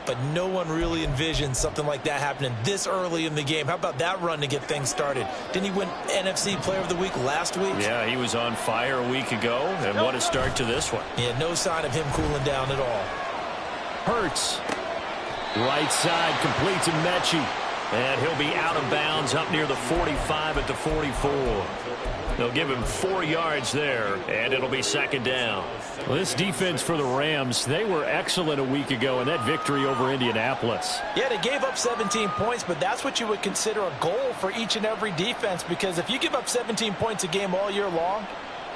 but no one really envisioned something like that happening this early in the game. How about that run to get things started? Didn't he win NFC Player of the Week last week? Yeah, he was on fire a week ago, and what a start to this one. Yeah, no sign of him cooling down at all. Hurts. Right side completes to Mechie. And he'll be out of bounds up near the 45 at the 44. They'll give him 4 yards there, and it'll be second down. Well, this defense for the Rams, they were excellent a week ago in that victory over Indianapolis. Yeah, they gave up 17 points, but that's what you would consider a goal for each and every defense, because if you give up 17 points a game all year long,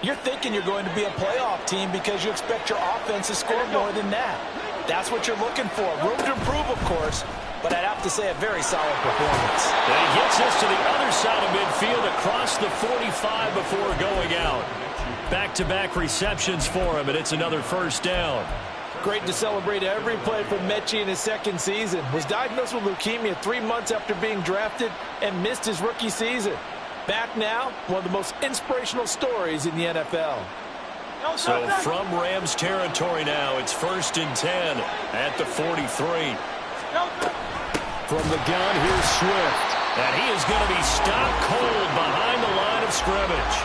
you're thinking you're going to be a playoff team because you expect your offense to score more than that. That's what you're looking for. Room to improve, of course, but I'd have to say a very solid performance. And he gets us to the other side of midfield across the 45 before going out. Back-to-back receptions for him, and it's another first down. Great to celebrate every play for Mechie in his second season. Was diagnosed with leukemia 3 months after being drafted and missed his rookie season. Back now, one of the most inspirational stories in the NFL. So from Rams territory now, it's 1st and 10 at the 43. From the gun, here's Swift. And he is going to be stopped cold behind the line of scrimmage.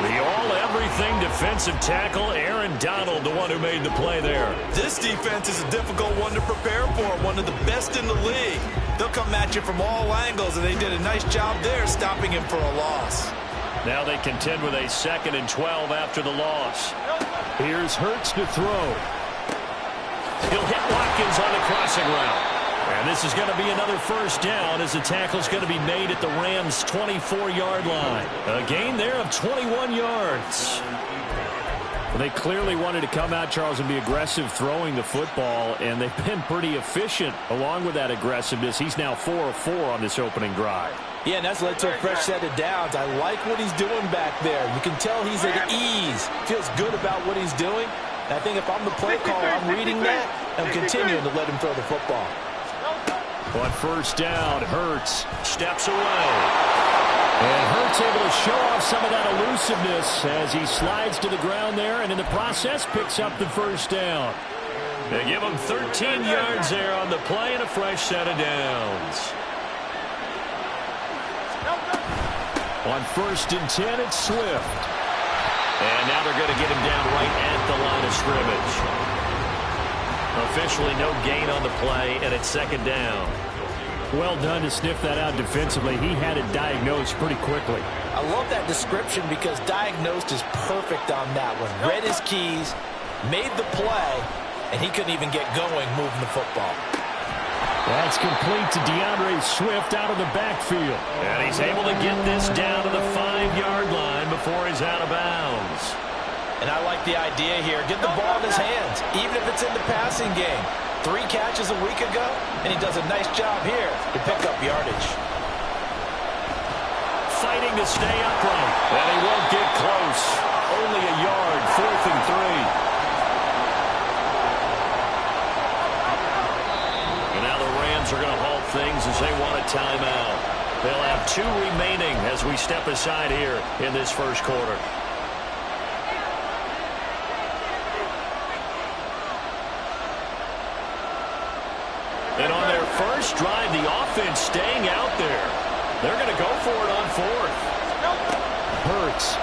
The all-everything defensive tackle, Aaron Donald, the one who made the play there. This defense is a difficult one to prepare for, one of the best in the league. They'll come at you from all angles, and they did a nice job there stopping him for a loss. Now they contend with a 2nd and 12 after the loss. Here's Hurts to throw. He'll hit Watkins on the crossing route. And this is going to be another first down as the tackle's going to be made at the Rams' 24-yard line. A gain there of 21 yards. Well, they clearly wanted to come out, Charles, and be aggressive throwing the football, and they've been pretty efficient along with that aggressiveness. He's now 4 of 4 on this opening drive. Yeah, and that's led to a fresh set of downs. I like what he's doing back there. You can tell he's at ease. Feels good about what he's doing. And I think if I'm the play caller, I'm reading that, and I'm continuing to let him throw the football. On first down, Hurts steps away. And Hurts able to show off some of that elusiveness as he slides to the ground there, and in the process picks up the first down. They give him 13 yards there on the play and a fresh set of downs. On 1st and 10, it's Swift. And now they're going to get him down right at the line of scrimmage. Officially no gain on the play, and it's 2nd down. Well done to sniff that out defensively. He had it diagnosed pretty quickly. I love that description because diagnosed is perfect on that one. Read his keys, made the play, and he couldn't even get going moving the football. That's complete to DeAndre Swift out of the backfield. And he's able to get this down to the 5-yard line before he's out of bounds. And I like the idea here. Get the ball in his hands, even if it's in the passing game. 3 catches a week ago, and he does a nice job here to pick up yardage. Fighting to stay upright, and he won't get close. Only a yard, 4th and 3. And now the Rams are going to halt things as they want a timeout. They'll have 2 remaining as we step aside here in this first quarter. And on their first drive, the offense staying out there. They're going to go for it on 4th. Hurts.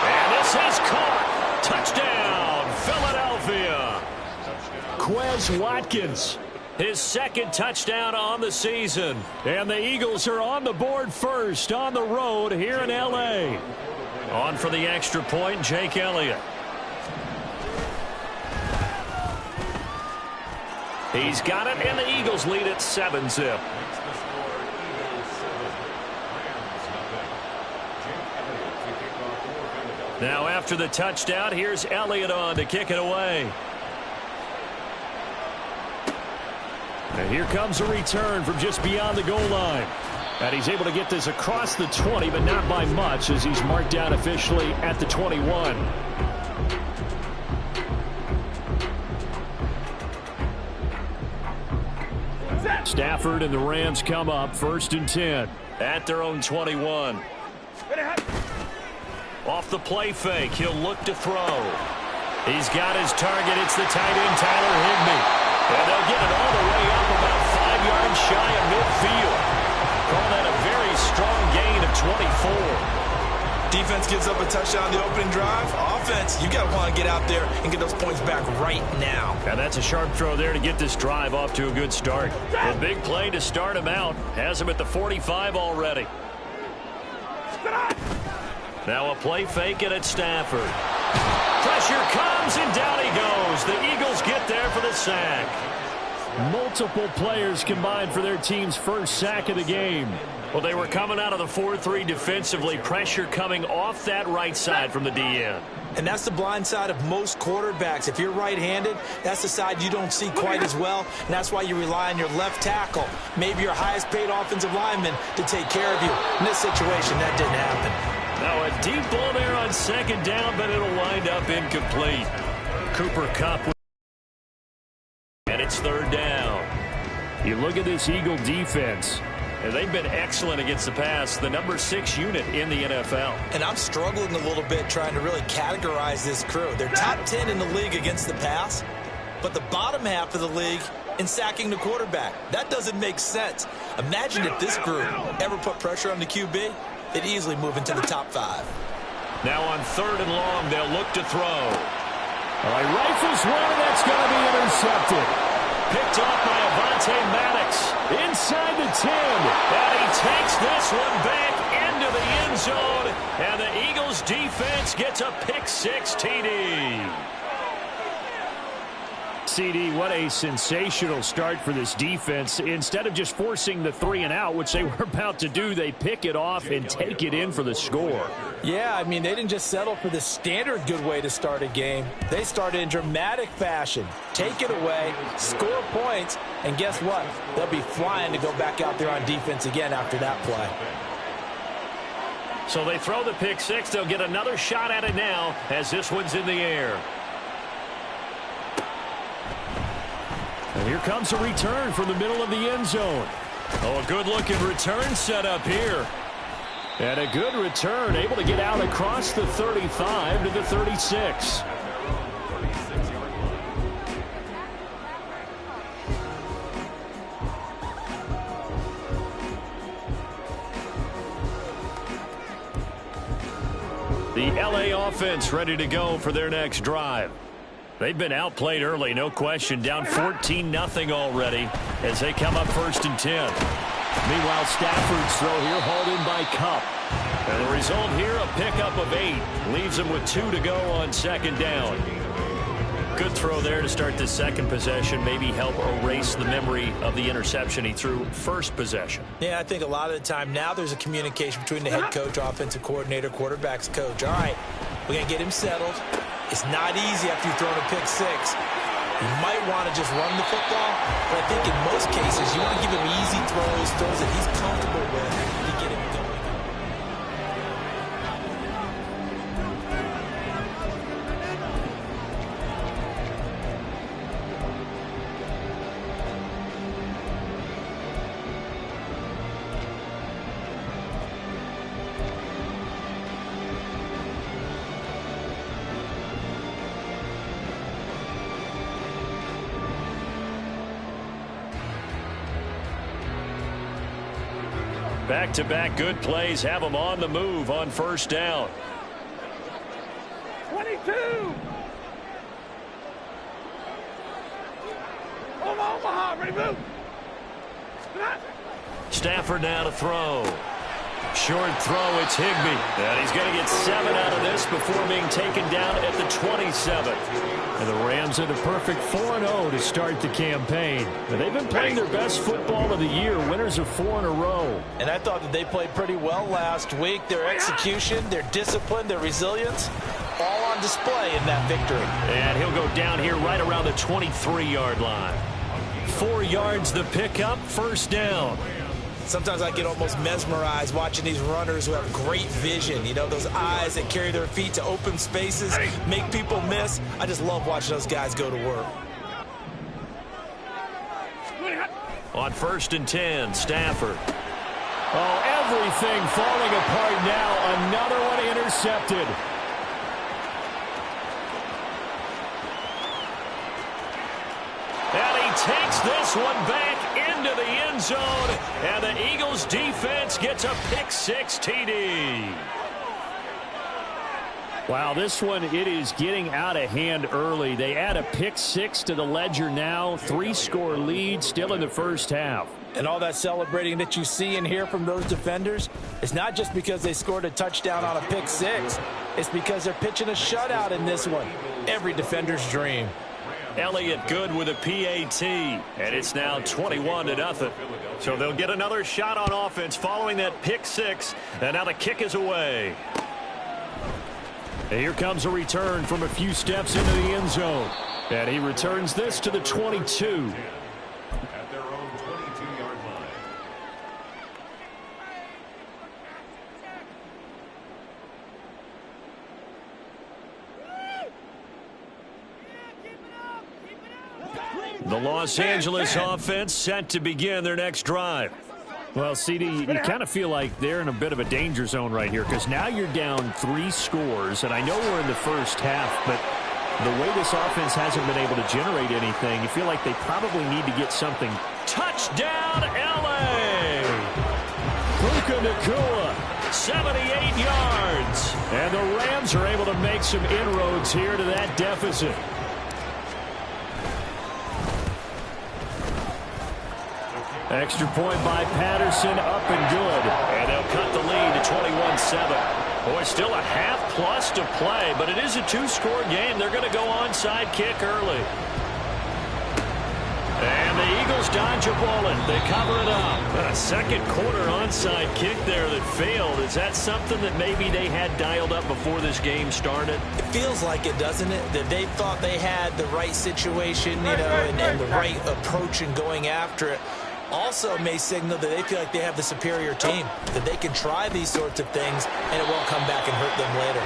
And this is caught. Touchdown, Philadelphia. Quez Watkins, his 2nd touchdown on the season. And the Eagles are on the board first on the road here in L.A. On for the extra point, Jake Elliott. He's got it, and the Eagles lead at 7-zip. Now after the touchdown, here's Elliott on to kick it away. And here comes a return from just beyond the goal line. And he's able to get this across the 20, but not by much as he's marked down officially at the 21. Stafford and the Rams come up 1st and 10 at their own 21. Off the play fake, he'll look to throw. He's got his target. It's the tight end, Tyler Higbee. And they'll get it all the way up about 5 yards shy of midfield. Call that a very strong gain of 24. Defense gives up a touchdown on the opening drive. Offense, you got to want to get out there and get those points back right now. And that's a sharp throw there to get this drive off to a good start. A big play to start him out. Has him at the 45 already. Now a play fake it at Stafford. Pressure comes and down he goes. The Eagles get there for the sack. Multiple players combined for their team's first sack of the game. Well, they were coming out of the 4-3 defensively. Pressure coming off that right side from the DN. And that's the blind side of most quarterbacks. If you're right-handed, that's the side you don't see quite as well. And that's why you rely on your left tackle, maybe your highest-paid offensive lineman, to take care of you. In this situation, that didn't happen. Now a deep ball there on second down, but it'll wind up incomplete. Cooper Kupp. And it's third down. You look at this Eagle defense. And they've been excellent against the pass, the number 6 unit in the NFL. And I'm struggling a little bit trying to really categorize this crew. They're top 10 in the league against the pass, but the bottom half of the league in sacking the quarterback. That doesn't make sense. Imagine if this group ever put pressure on the QB, they'd easily move into the top 5. Now on third and long, they'll look to throw. All right, rifles one, that's going to be intercepted. Picked off by Avonte Maddox. Inside the 10. And he takes this one back into the end zone. And the Eagles defense gets a pick-6 TD. CD, what a sensational start for this defense. Instead of just forcing the 3 and out, which they were about to do, they pick it off and take it in for the score. Yeah, I mean, they didn't just settle for the standard good way to start a game. They started in dramatic fashion. Take it away, score points, and guess what? They'll be flying to go back out there on defense again after that play. So they throw the pick-6. They'll get another shot at it now as this one's in the air. And here comes a return from the middle of the end zone. Oh, a good-looking return set up here. And a good return, able to get out across the 35 to the 36. The LA offense ready to go for their next drive. They've been outplayed early, no question. Down 14-0 already as they come up 1st and 10. Meanwhile, Stafford's throw here hauled in by Kupp. And the result here, a pickup of 8. Leaves them with 2 to go on second down. Good throw there to start the second possession. Maybe help erase the memory of the interception he threw first possession. Yeah, I think a lot of the time now there's a communication between the head coach, offensive coordinator, quarterback's coach. All right, we're going to get him settled. It's not easy after you've thrown a pick-6. You might want to just run the football, but I think in most cases you want to give him easy throws that he's comfortable with to get him going. Back-to-back good plays have them on the move on first down. 22. Omaha, ready move. Stafford now to throw. Short throw, it's Higbee. And he's going to get 7 out of this before being taken down at the 27th. And the Rams are the perfect 4-0 to start the campaign. And they've been playing their best football of the year. Winners of 4 in a row. And I thought that they played pretty well last week. Their execution, their discipline, their resilience, all on display in that victory. And he'll go down here right around the 23-yard line. 4 yards the pickup, first down. Sometimes I get almost mesmerized watching these runners who have great vision. You know, those eyes that carry their feet to open spaces, make people miss. I just love watching those guys go to work. On 1st and 10, Stafford. Oh, everything falling apart now. Another one intercepted. takes this one back into the end zone, and the Eagles defense gets a pick-six TD. Wow, this one, it is getting out of hand early. They add a pick-six to the ledger now. 3-score lead still in the first half. And all that celebrating that you see and hear from those defenders, it's not just because they scored a touchdown on a pick-six. It's because they're pitching a shutout in this one. Every defender's dream. Elliott good with a PAT, and it's now 21-0. So they'll get another shot on offense following that pick-six, and now the kick is away. And here comes a return from a few steps into the end zone. And he returns this to the 22. At their own 22-yard line. The Los Angeles offense set to begin their next drive. Well, CD, you kind of feel like they're in a bit of a danger zone right here because now you're down 3 scores, and I know we're in the first half, but the way this offense hasn't been able to generate anything, you feel like they probably need to get something. Touchdown, L.A. Puka Nacua, 78 yards. and the Rams are able to make some inroads here to that deficit. Extra point by Patterson, up and good. And they'll cut the lead to 21-7. Boy, still a half-plus to play, but it is a 2-score game. They're going to go onside kick early. And the Eagles dodge a bullet. They cover it up. A second-quarter onside kick there that failed. Is that something that maybe they had dialed up before this game started? It feels like it, doesn't it? That they thought they had the right situation, you know, and the right approach in going after it. Also may signal that they feel like they have the superior team, that they can try these sorts of things, and it won't come back and hurt them later.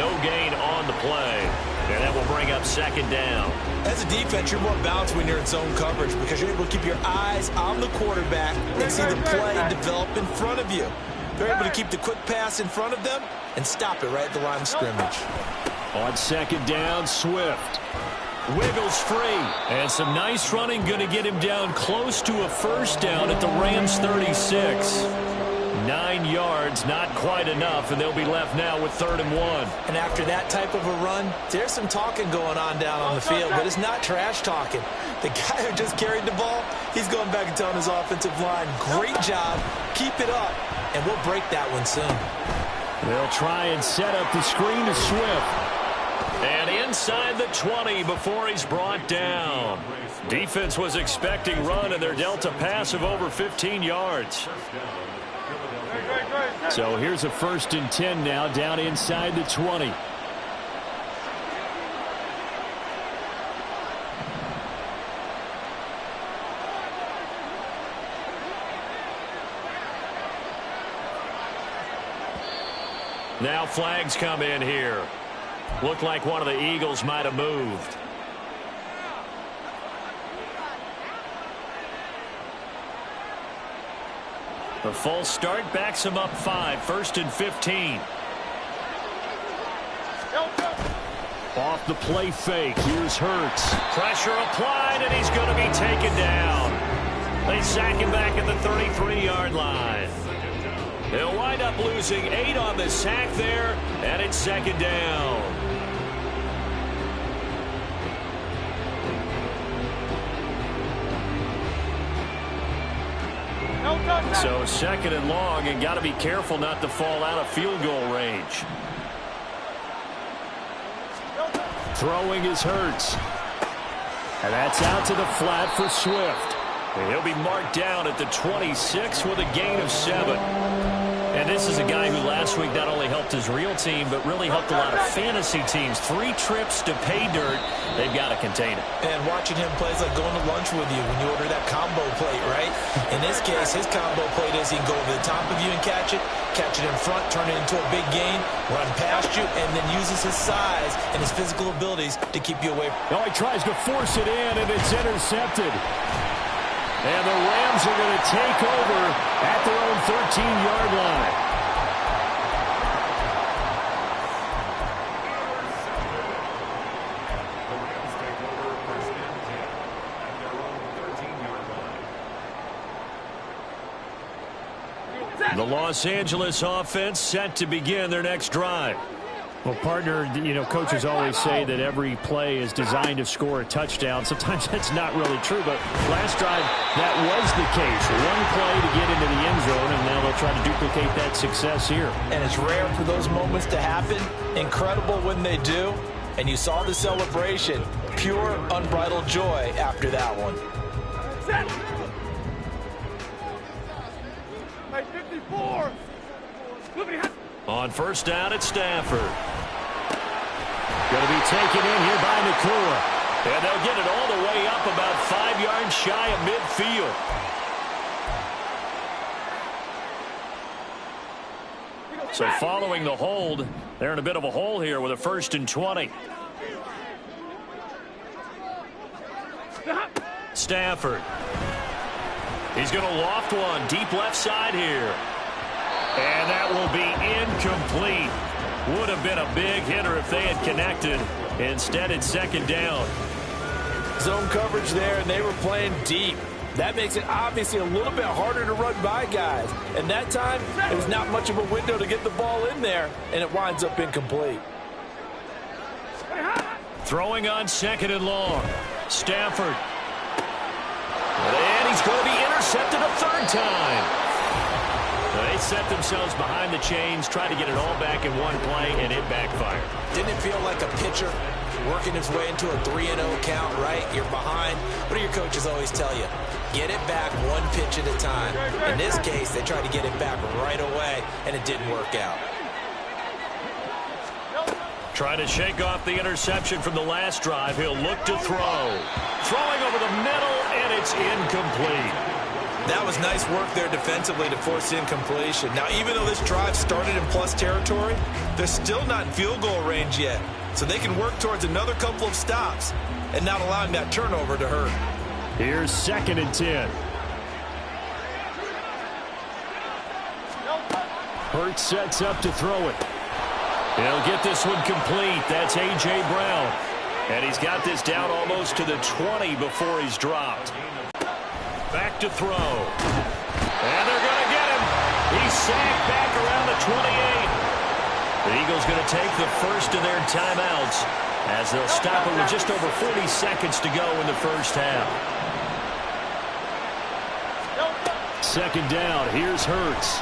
No gain on the play, and that will bring up second down. As a defense, you're more balanced when you're in zone coverage because you're able to keep your eyes on the quarterback and see the play develop in front of you. They're able to keep the quick pass in front of them and stop it right at the line of scrimmage. On second down, Swift. Wiggles free. And some nice running going to get him down close to a first down at the Rams 36. 9 yards, not quite enough, and they'll be left now with 3rd and 1. And after that type of a run, there's some talking going on down on the field, but it's not trash talking. The guy who just carried the ball, he's going back and telling his offensive line, great job, keep it up, and we'll break that one soon. They'll try and set up the screen to Swift. And inside the 20 before he's brought down. Defense was expecting run, and they're dealt a pass of over 15 yards. So here's a 1st and 10 now, down inside the 20. Now flags come in here. Looked like one of the Eagles might have moved. The false start backs him up 5, 1st and 15. Off the play fake, here's Hurts. Pressure applied, and he's going to be taken down. They sack him back at the 33-yard line. They'll wind up losing 8 on the sack there, and it's 2nd down. So 2nd and long, and got to be careful not to fall out of field goal range. Throwing is Hurts. And that's out to the flat for Swift. And he'll be marked down at the 26 with a gain of 7. And this is a guy who last week not only helped his real team, but really helped a lot of fantasy teams. 3 trips to pay dirt. They've got to contain it. And watching him play is like going to lunch with you when you order that combo plate, right? In this case, his combo plate is he can go over the top of you and catch it in front, turn it into a big gain, run past you, and then uses his size and his physical abilities to keep you away. Now he tries to force it in, and it's intercepted. And the Rams are going to take over at their own 13-yard line. The Los Angeles offense set to begin their next drive. Well, partner, coaches always say that every play is designed to score a touchdown. Sometimes that's not really true, but last drive, that was the case. One play to get into the end zone, and now they'll try to duplicate that success here. And it's rare for those moments to happen. Incredible when they do. And you saw the celebration. Pure, unbridled joy after that one. Hey, 54. On first down, it's Stafford. Going to be taken in here by McClure. And they'll get it all the way up about 5 yards shy of midfield. So following the hold, they're in a bit of a hole here with a 1st and 20. Stafford. He's going to loft one deep left side here. And that will be incomplete. Would have been a big hitter if they had connected. Instead, it's 2nd down. Zone coverage there, and they were playing deep. That makes it obviously a little bit harder to run by guys. And that time, it was not much of a window to get the ball in there, and it winds up incomplete. Throwing on 2nd and long. Stafford. And he's going to be intercepted a 3rd time. They set themselves behind the chains, tried to get it all back in one play, and it backfired. Didn't it feel like a pitcher working his way into a 3-0 count, right? You're behind. What do your coaches always tell you? Get it back one pitch at a time. In this case, they tried to get it back right away, and it didn't work out. Trying to shake off the interception from the last drive. He'll look to throw. Throwing over the middle, and it's incomplete. That was nice work there defensively to force incompletion. Now, even though this drive started in plus territory, they're still not in field goal range yet. So they can work towards another couple of stops and not allowing that turnover to hurt. Here's 2nd and 10. Hurts sets up to throw it. He'll get this one complete. That's A.J. Brown. And he's got this down almost to the 20 before he's dropped. Back to throw. And they're going to get him. He's sacked back around the 28. The Eagles going to take the first of their timeouts as they'll stop it with just over 40 seconds to go in the first half. 2nd down. Here's Hurts.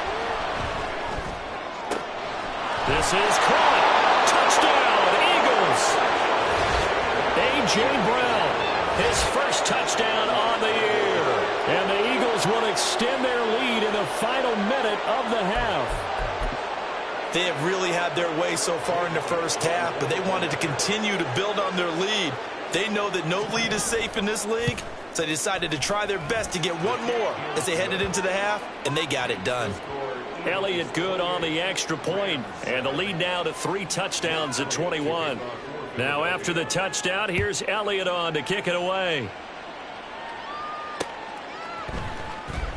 This is caught. Touchdown, Eagles. A.J. Brown, his first touchdown on the year. And the Eagles will extend their lead in the final minute of the half. They have really had their way so far in the first half, but they wanted to continue to build on their lead. They know that no lead is safe in this league, so they decided to try their best to get one more as they headed into the half, and they got it done. Elliott good on the extra point, and the lead now to 3 touchdowns at 21. Now after the touchdown, here's Elliott on to kick it away.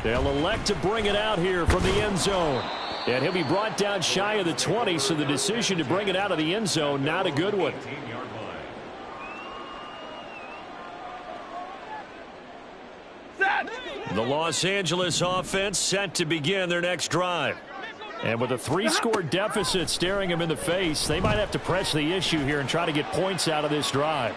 They'll elect to bring it out here from the end zone. And he'll be brought down shy of the 20, so the decision to bring it out of the end zone, not a good one. The Los Angeles offense set to begin their next drive. And with a 3-score deficit staring them in the face, they might have to press the issue here and try to get points out of this drive.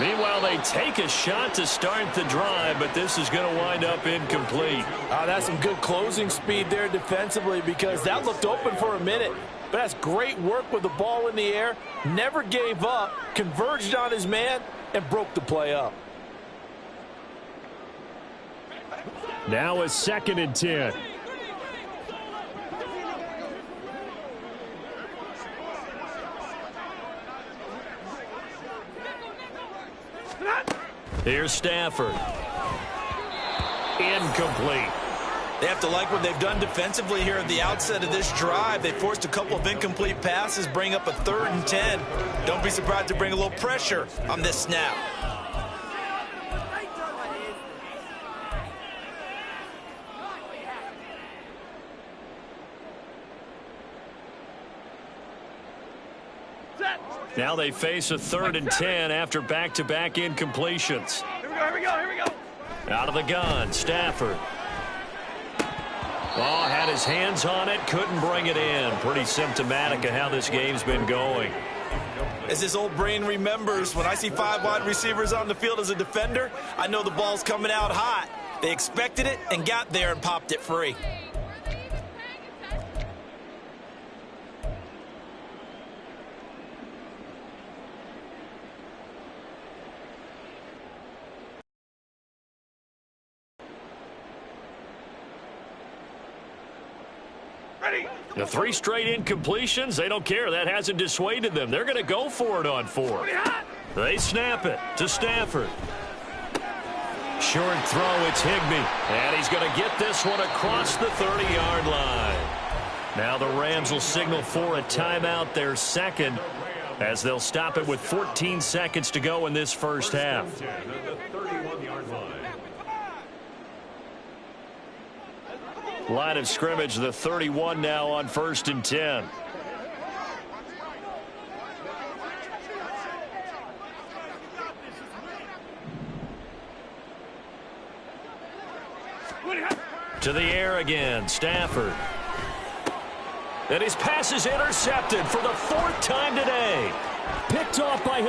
Meanwhile, they take a shot to start the drive, but this is going to wind up incomplete. That's some good closing speed there defensively, because that looked open for a minute. But that's great work with the ball in the air. Never gave up, converged on his man, and broke the play up. Now a 2nd and 10. Here's Stafford. Incomplete. They have to like what they've done defensively here at the outset of this drive. They forced a couple of incomplete passes, bring up a 3rd and 10. Don't be surprised to bring a little pressure on this snap. Now they face a 3rd and 10 after back-to-back incompletions. Here we go. Out of the gun, Stafford. Oh, his hands on it, couldn't bring it in. Pretty symptomatic of how this game's been going. As his old brain remembers, when I see 5 wide receivers on the field as a defender, I know the ball's coming out hot. They expected it and got there and popped it free. The 3 straight incompletions, they don't care. That hasn't dissuaded them. They're going to go for it on 4. They snap it to Stafford. Short throw, it's Higbee. And he's going to get this one across the 30-yard line. Now the Rams will signal for a timeout, their second, as they'll stop it with 14 seconds to go in this first half. Line of scrimmage, the 31 now on 1st and 10. To the air again, Stafford. And his pass is intercepted for the 4th time today. Picked off by him.